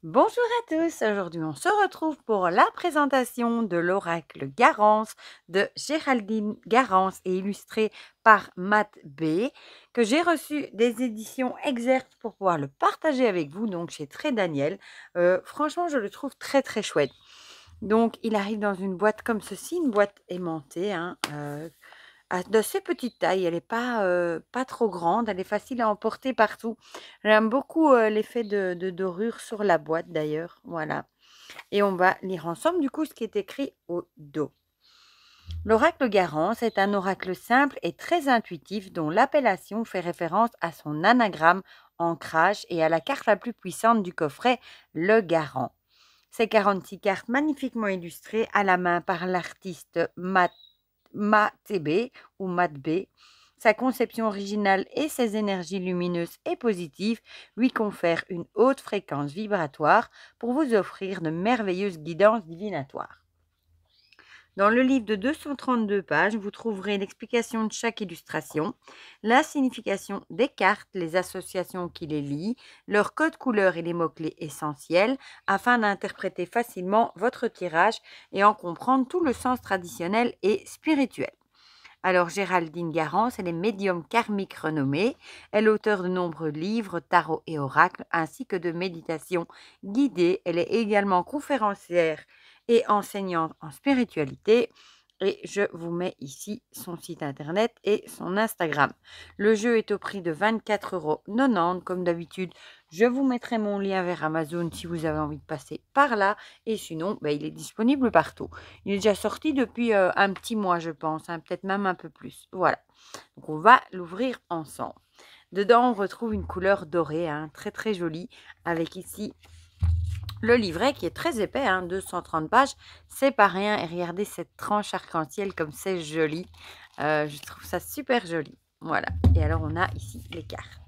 Bonjour à tous, aujourd'hui on se retrouve pour la présentation de l'oracle Garance de Géraldine Garance et illustré par Matt B, que j'ai reçu des éditions Exerce pour pouvoir le partager avec vous, donc chez Très Daniel. Franchement, je le trouve très très chouette. Donc, il arrive dans une boîte comme ceci, une boîte aimantée, hein, d'assez petite taille. Elle n'est pas trop grande, elle est facile à emporter partout. J'aime beaucoup l'effet de dorure sur la boîte d'ailleurs. Voilà. Et on va lire ensemble du coup ce qui est écrit au dos. L'oracle Garance est un oracle simple et très intuitif dont l'appellation fait référence à son anagramme ancrage et à la carte la plus puissante du coffret, le Garant. Ces 46 cartes magnifiquement illustrées à la main par l'artiste Matb ou Matb. Sa conception originale et ses énergies lumineuses et positives lui confèrent une haute fréquence vibratoire pour vous offrir de merveilleuses guidances divinatoires. Dans le livre de 232 pages, vous trouverez l'explication de chaque illustration, la signification des cartes, les associations qui les lient, leur code couleur et les mots-clés essentiels, afin d'interpréter facilement votre tirage et en comprendre tout le sens traditionnel et spirituel. Alors, Géraldine Garance, elle est médium karmique renommée. Elle est auteure de nombreux livres, tarot et oracles, ainsi que de méditations guidées. Elle est également conférencière et enseignante en spiritualité. Et je vous mets ici son site internet et son Instagram. Le jeu est au prix de 24,90 €. Comme d'habitude, je vous mettrai mon lien vers Amazon si vous avez envie de passer par là. Et sinon, il est disponible partout. Il est déjà sorti depuis un petit mois, je pense, hein, peut-être même un peu plus. Voilà. Donc, on va l'ouvrir ensemble. Dedans, on retrouve une couleur dorée, hein, très très jolie, avec ici le livret qui est très épais, hein, 230 pages, c'est pas rien. Et regardez cette tranche arc-en-ciel comme c'est joli. Je trouve ça super joli. Voilà. Et alors, on a ici les cartes.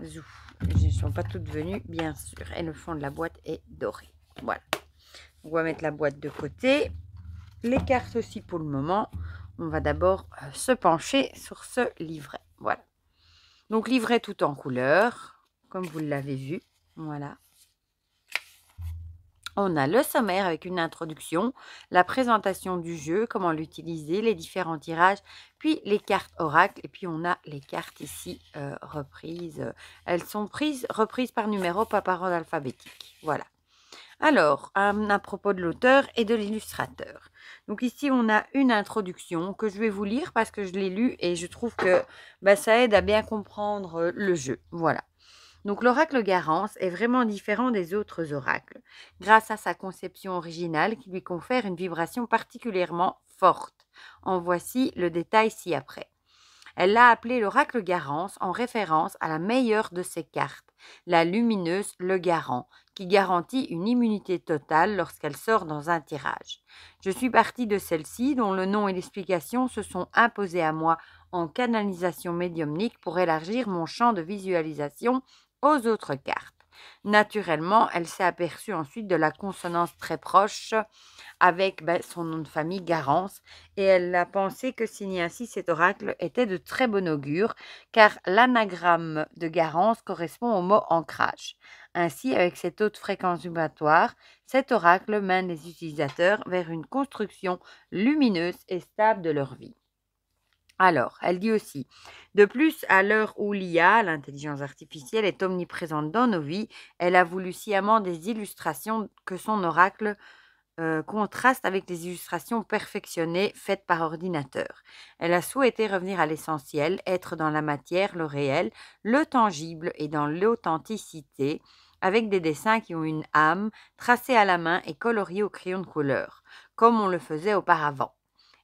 Zouf. Elles ne sont pas toutes venues, bien sûr. Et le fond de la boîte est doré. Voilà. On va mettre la boîte de côté. Les cartes aussi pour le moment. On va d'abord se pencher sur ce livret. Voilà. Donc, livret tout en couleur, comme vous l'avez vu. Voilà. On a le sommaire avec une introduction, la présentation du jeu, comment l'utiliser, les différents tirages, puis les cartes oracles. Et puis, on a les cartes ici reprises. Elles sont reprises par numéro, pas par ordre alphabétique. Voilà. Alors, à propos de l'auteur et de l'illustrateur. Donc ici, on a une introduction que je vais vous lire parce que je l'ai lu et je trouve que ça aide à bien comprendre le jeu. Voilà. Donc l'oracle Garance est vraiment différent des autres oracles, grâce à sa conception originale qui lui confère une vibration particulièrement forte. En voici le détail ci-après. Elle l'a appelé l'oracle Garance en référence à la meilleure de ses cartes, la lumineuse Le Garant, qui garantit une immunité totale lorsqu'elle sort dans un tirage. Je suis partie de celle-ci, dont le nom et l'explication se sont imposés à moi en canalisation médiumnique pour élargir mon champ de visualisation aux autres cartes. Naturellement, elle s'est aperçue ensuite de la consonance très proche avec son nom de famille Garance, et elle a pensé que signer ainsi cet oracle était de très bon augure, car l'anagramme de Garance correspond au mot ancrage. Ainsi, avec cette haute fréquence vibratoire, cet oracle mène les utilisateurs vers une construction lumineuse et stable de leur vie. Alors, elle dit aussi, de plus, à l'heure où l'IA, l'intelligence artificielle, est omniprésente dans nos vies, elle a voulu sciemment des illustrations que son oracle contraste avec les illustrations perfectionnées faites par ordinateur. Elle a souhaité revenir à l'essentiel, être dans la matière, le réel, le tangible et dans l'authenticité, avec des dessins qui ont une âme, tracés à la main et coloriés au crayon de couleur, comme on le faisait auparavant.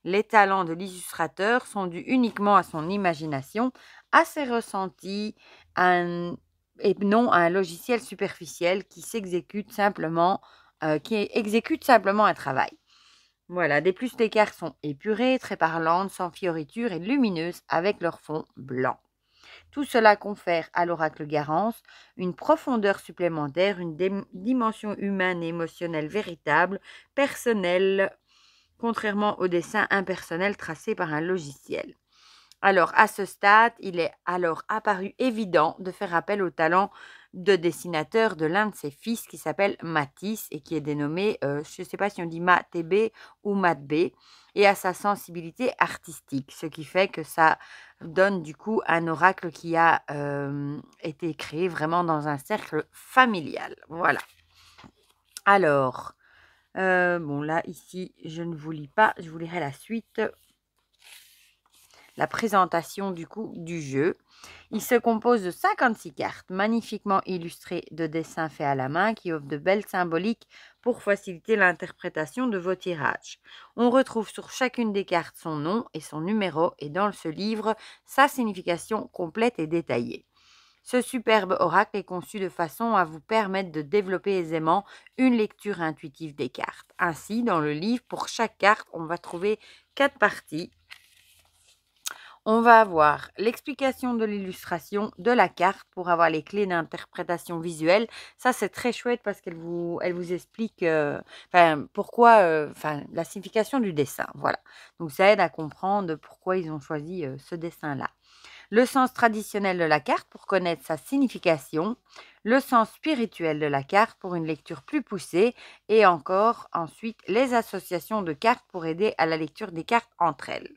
Les talents de l'illustrateur sont dus uniquement à son imagination, à ses ressentis, et non à un logiciel superficiel qui exécute simplement un travail. Voilà, des plus, les cartes sont épurées, très parlantes, sans fioritures et lumineuses avec leur fond blanc. Tout cela confère à l'oracle Garance une profondeur supplémentaire, une dimension humaine et émotionnelle véritable, personnelle, contrairement au dessin impersonnel tracé par un logiciel. Alors, à ce stade, il est alors apparu évident de faire appel au talent de dessinateur de l'un de ses fils qui s'appelle Matisse et qui est dénommé, je ne sais pas si on dit Mat-B ou Mat-B, et à sa sensibilité artistique, ce qui fait que ça donne du coup un oracle qui a été créé vraiment dans un cercle familial. Voilà. Alors, bon là ici je ne vous lis pas, je vous lirai la suite. La présentation du coup du jeu. Il se compose de 56 cartes magnifiquement illustrées de dessins faits à la main qui offrent de belles symboliques pour faciliter l'interprétation de vos tirages. On retrouve sur chacune des cartes son nom et son numéro et dans ce livre sa signification complète et détaillée. Ce superbe oracle est conçu de façon à vous permettre de développer aisément une lecture intuitive des cartes. Ainsi, dans le livre, pour chaque carte, on va trouver 4 parties. On va avoir l'explication de l'illustration de la carte pour avoir les clés d'interprétation visuelle. Ça, c'est très chouette parce qu'elle vous explique pourquoi, la signification du dessin. Voilà. Donc, ça aide à comprendre pourquoi ils ont choisi ce dessin-là. Le sens traditionnel de la carte pour connaître sa signification. Le sens spirituel de la carte pour une lecture plus poussée. Et encore, ensuite, les associations de cartes pour aider à la lecture des cartes entre elles.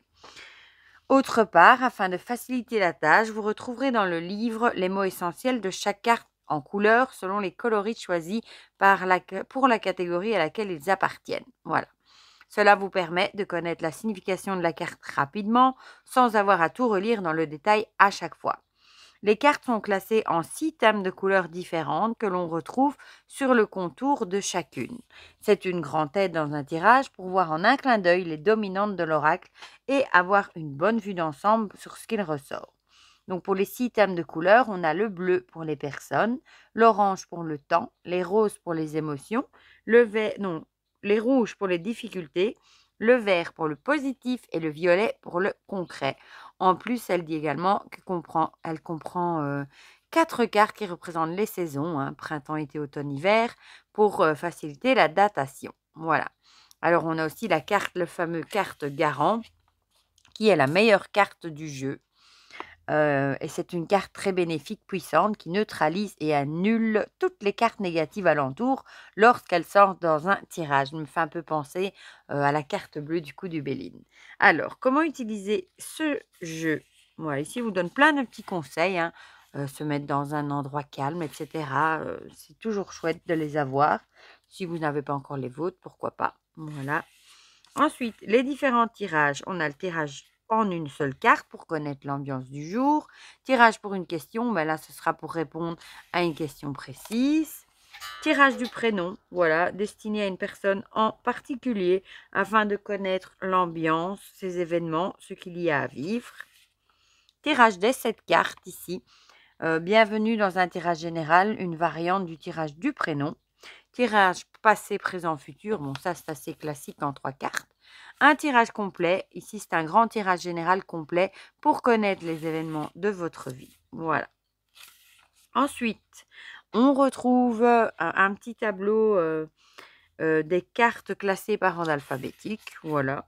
Autre part, afin de faciliter la tâche, vous retrouverez dans le livre les mots essentiels de chaque carte en couleur selon les coloris choisis pour la catégorie à laquelle ils appartiennent. Voilà. Cela vous permet de connaître la signification de la carte rapidement sans avoir à tout relire dans le détail à chaque fois. Les cartes sont classées en 6 thèmes de couleurs différentes que l'on retrouve sur le contour de chacune. C'est une grande aide dans un tirage pour voir en un clin d'œil les dominantes de l'oracle et avoir une bonne vue d'ensemble sur ce qu'il ressort. Donc pour les 6 thèmes de couleurs, on a le bleu pour les personnes, l'orange pour le temps, les roses pour les émotions, les rouges pour les difficultés, le vert pour le positif et le violet pour le concret. En plus, elle dit également qu'elle comprend 4 cartes qui représentent les saisons, printemps, été, automne, hiver, pour faciliter la datation. Voilà. Alors, on a aussi le fameux carte garant, qui est la meilleure carte du jeu. Et c'est une carte très bénéfique, puissante, qui neutralise et annule toutes les cartes négatives alentour lorsqu'elles sortent dans un tirage. Ça me fait un peu penser à la carte bleue du coup du Béline. Alors, comment utiliser ce jeu? Voilà, ici, je vous donne plein de petits conseils, se mettre dans un endroit calme, etc. C'est toujours chouette de les avoir. Si vous n'avez pas encore les vôtres, pourquoi pas. Voilà. Ensuite, les différents tirages. On a le tirage en une seule carte pour connaître l'ambiance du jour. Tirage pour une question, là ce sera pour répondre à une question précise. Tirage du prénom, voilà, destiné à une personne en particulier afin de connaître l'ambiance, ses événements, ce qu'il y a à vivre. Tirage des 7 cartes ici. Bienvenue dans un tirage général, une variante du tirage du prénom. Tirage passé, présent, futur. Bon, ça c'est assez classique en 3 cartes. Un tirage complet. Ici, c'est un grand tirage général complet pour connaître les événements de votre vie. Voilà. Ensuite, on retrouve un petit tableau des cartes classées par ordre alphabétique. Voilà.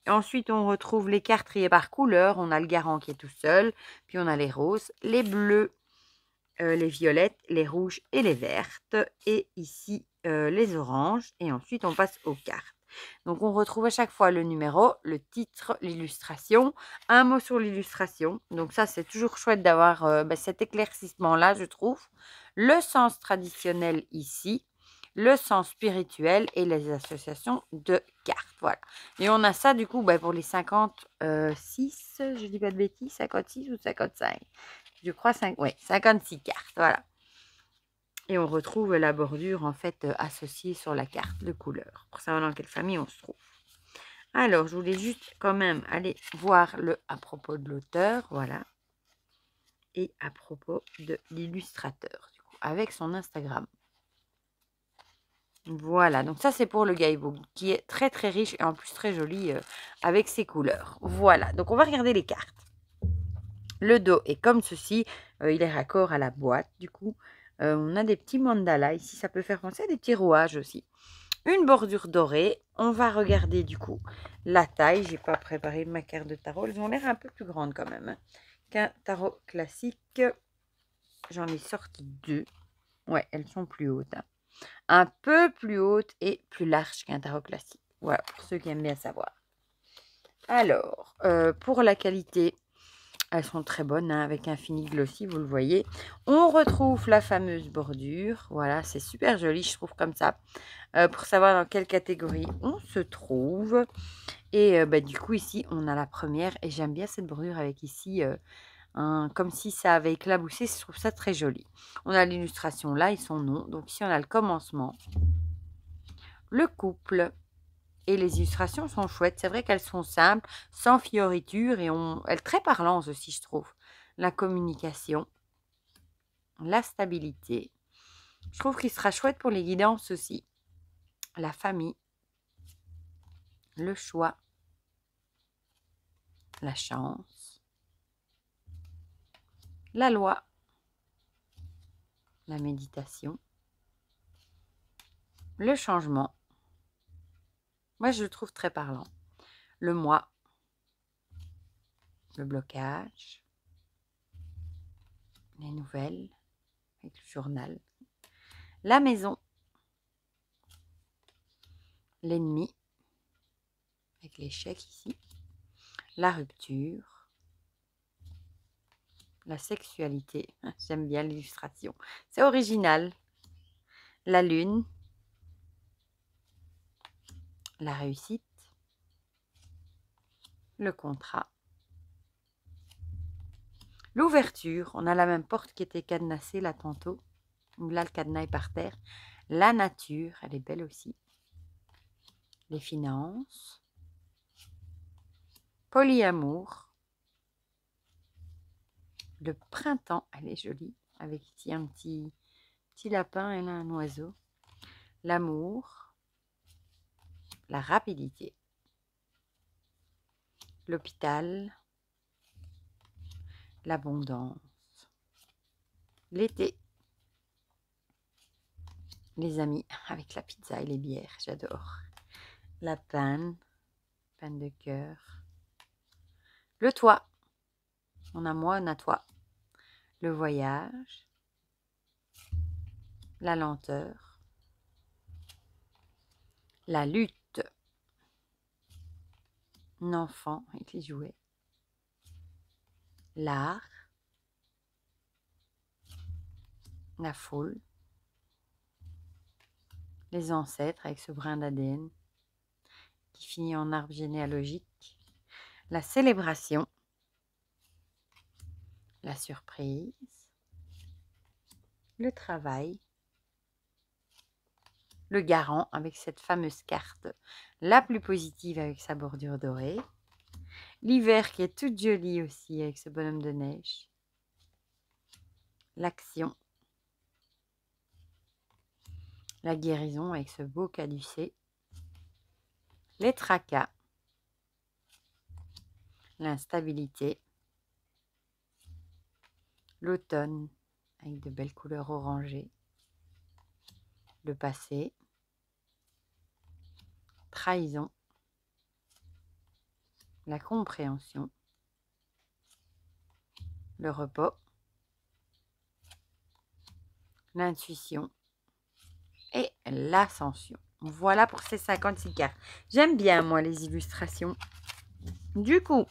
Ensuite, on retrouve les cartes triées par couleur. On a le garant qui est tout seul. Puis, on a les roses, les bleus, les violettes, les rouges et les vertes. Et ici, les oranges. Et ensuite, on passe aux cartes. Donc, on retrouve à chaque fois le numéro, le titre, l'illustration, un mot sur l'illustration. Donc, ça, c'est toujours chouette d'avoir cet éclaircissement-là, je trouve. Le sens traditionnel ici, le sens spirituel et les associations de cartes. Voilà. Et on a ça, du coup, pour les 56, je dis pas de bêtises, 56 ou 55. Je crois 56 cartes. Voilà. Et on retrouve la bordure en fait associée sur la carte de couleur pour savoir dans quelle famille on se trouve. Alors, je voulais juste quand même aller voir à propos de l'auteur, voilà, et à propos de l'illustrateur, du coup, avec son Instagram. Voilà, donc ça c'est pour le guidebook qui est très très riche et en plus très joli avec ses couleurs. Voilà, donc on va regarder les cartes. Le dos est comme ceci, il est raccord à la boîte du coup. On a des petits mandalas ici, ça peut faire penser à des petits rouages aussi. Une bordure dorée. On va regarder du coup la taille. J'ai pas préparé ma carte de tarot. Elles ont l'air un peu plus grandes quand même qu'un tarot classique. J'en ai sorti 2. Ouais, elles sont plus hautes, hein. Un peu plus hautes et plus larges qu'un tarot classique. Voilà, pour ceux qui aiment bien savoir. Alors, pour la qualité, elles sont très bonnes, hein, avec un fini glossy, vous le voyez. On retrouve la fameuse bordure. Voilà, c'est super joli, je trouve, comme ça. Pour savoir dans quelle catégorie on se trouve. Et du coup, ici, on a la première. Et j'aime bien cette bordure avec ici, comme si ça avait éclaboussé. Je trouve ça très joli. On a l'illustration là et son nom. Donc ici, on a le commencement, le couple. Et les illustrations sont chouettes. C'est vrai qu'elles sont simples, sans fioritures. Et elles sont très parlantes aussi, je trouve. La communication, la stabilité. Je trouve qu'il sera chouette pour les guidances aussi. La famille, le choix, la chance, la loi, la méditation, le changement. Moi, je le trouve très parlant. Le moi, le blocage, les nouvelles, avec le journal, la maison, l'ennemi, avec l'échec ici, la rupture, la sexualité. J'aime bien l'illustration. C'est original. La lune, la réussite, le contrat, l'ouverture. On a la même porte qui était cadenassée là tantôt. Là, le cadenas est par terre. La nature, elle est belle aussi. Les finances, polyamour, le printemps, elle est jolie, avec ici un petit lapin et là un oiseau. L'amour, la rapidité, l'hôpital, l'abondance, l'été, les amis avec la pizza et les bières, j'adore. La panne de cœur, le toit, on a moi, on a toi, le voyage, la lenteur, la lutte, un enfant avec les jouets, l'art, la foule, les ancêtres avec ce brin d'ADN qui finit en arbre généalogique, la célébration, la surprise, le travail, le garant avec cette fameuse carte la plus positive avec sa bordure dorée, l'hiver qui est toute jolie aussi avec ce bonhomme de neige, l'action, la guérison avec ce beau caducée, les tracas, l'instabilité, l'automne avec de belles couleurs orangées, le passé, trahison, la compréhension, le repos, l'intuition et l'ascension. Voilà pour ces 56 cartes. J'aime bien, moi, les illustrations. Du coup,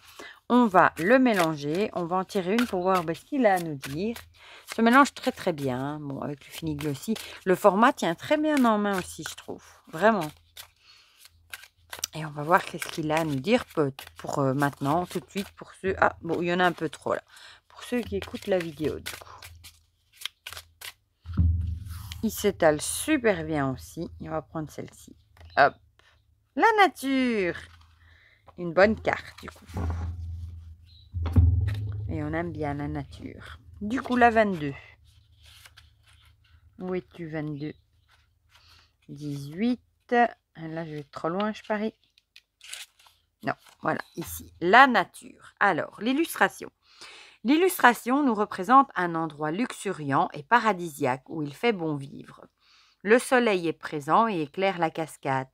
on va le mélanger. On va en tirer une pour voir ce qu'il a à nous dire. Ça mélange très très bien. Bon, avec le fini glossy. Le format tient très bien en main aussi, je trouve. Vraiment. Et on va voir qu'est-ce qu'il a à nous dire pour maintenant, tout de suite, pour ceux... Ah, bon, il y en a un peu trop là. Pour ceux qui écoutent la vidéo, du coup. Il s'étale super bien aussi. On va prendre celle-ci. Hop. La nature. Une bonne carte, du coup. Et on aime bien la nature. Du coup, la 22. Où es-tu, 22? 18. Là, je vais trop loin, je parie. Non, voilà, ici. La nature. Alors, l'illustration. L'illustration nous représente un endroit luxuriant et paradisiaque où il fait bon vivre. Le soleil est présent et éclaire la cascade.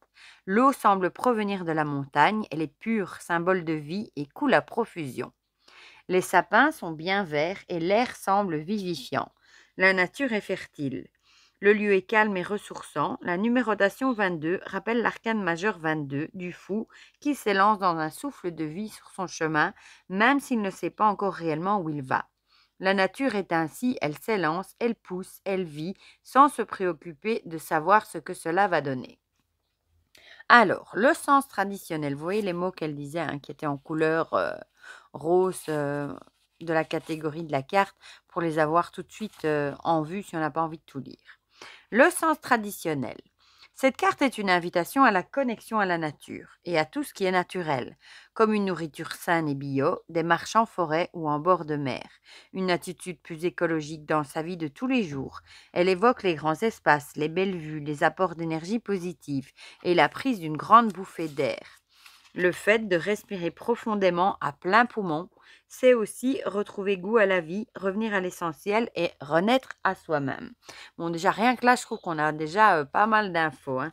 L'eau semble provenir de la montagne, elle est pure, symbole de vie et coule à profusion. Les sapins sont bien verts et l'air semble vivifiant. La nature est fertile. Le lieu est calme et ressourçant. La numérotation 22 rappelle l'arcane majeur 22 du fou qui s'élance dans un souffle de vie sur son chemin, même s'il ne sait pas encore réellement où il va. La nature est ainsi, elle s'élance, elle pousse, elle vit, sans se préoccuper de savoir ce que cela va donner. Alors, le sens traditionnel, vous voyez les mots qu'elle disait, hein, qui étaient en couleur rose de la catégorie de la carte, pour les avoir tout de suite en vue si on n'a pas envie de tout lire. Le sens traditionnel. Cette carte est une invitation à la connexion à la nature et à tout ce qui est naturel, comme une nourriture saine et bio, des marches en forêt ou en bord de mer, une attitude plus écologique dans sa vie de tous les jours. Elle évoque les grands espaces, les belles vues, les apports d'énergie positive et la prise d'une grande bouffée d'air. Le fait de respirer profondément à plein poumon, c'est aussi retrouver goût à la vie, revenir à l'essentiel et renaître à soi-même. Bon, déjà, rien que là, je trouve qu'on a déjà pas mal d'infos, hein.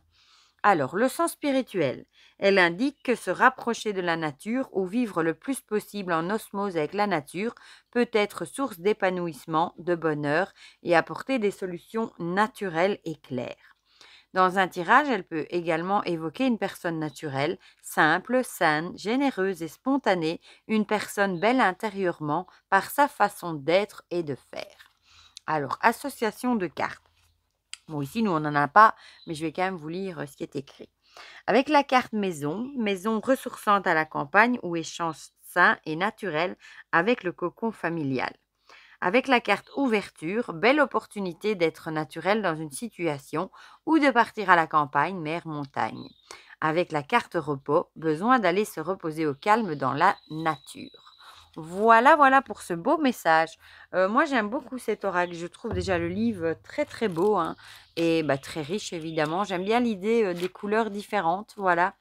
Alors, le sens spirituel. Elle indique que se rapprocher de la nature ou vivre le plus possible en osmose avec la nature peut être source d'épanouissement, de bonheur et apporter des solutions naturelles et claires. Dans un tirage, elle peut également évoquer une personne naturelle, simple, saine, généreuse et spontanée, une personne belle intérieurement par sa façon d'être et de faire. Alors, association de cartes. Bon, ici, nous, on n'en a pas, mais je vais quand même vous lire ce qui est écrit. Avec la carte maison, maison ressourçante à la campagne ou échange sain et naturel avec le cocon familial. Avec la carte ouverture, belle opportunité d'être naturel dans une situation ou de partir à la campagne, mer, montagne. Avec la carte repos, besoin d'aller se reposer au calme dans la nature. Voilà, voilà pour ce beau message. Moi, j'aime beaucoup cet oracle. Je trouve déjà le livre très, très beau, hein, et très riche, évidemment. J'aime bien l'idée des couleurs différentes, voilà.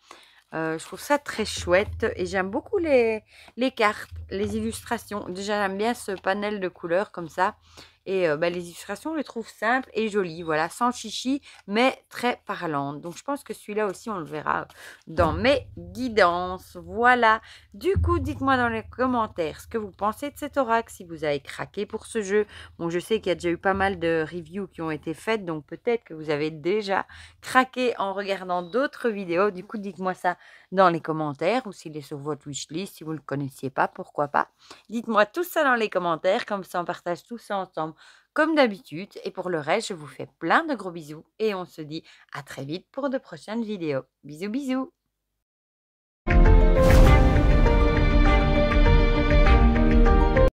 Je trouve ça très chouette et j'aime beaucoup les cartes, les illustrations. Déjà, j'aime bien ce panel de couleurs comme ça et les illustrations, je les trouve simples et jolies, voilà, sans chichi, mais très parlantes. Donc, je pense que celui-là aussi, on le verra dans mes guidances. Voilà. Du coup, dites-moi dans les commentaires ce que vous pensez de cet oracle, si vous avez craqué pour ce jeu. Bon, je sais qu'il y a déjà eu pas mal de reviews qui ont été faites, donc peut-être que vous avez déjà craqué en regardant d'autres vidéos. Du coup, dites-moi ça dans les commentaires ou s'il est sur votre wishlist, si vous ne le connaissiez pas, pourquoi pas. Dites-moi tout ça dans les commentaires, comme ça on partage tout ça ensemble comme d'habitude. Et pour le reste, je vous fais plein de gros bisous et on se dit à très vite pour de prochaines vidéos. Bisous bisous.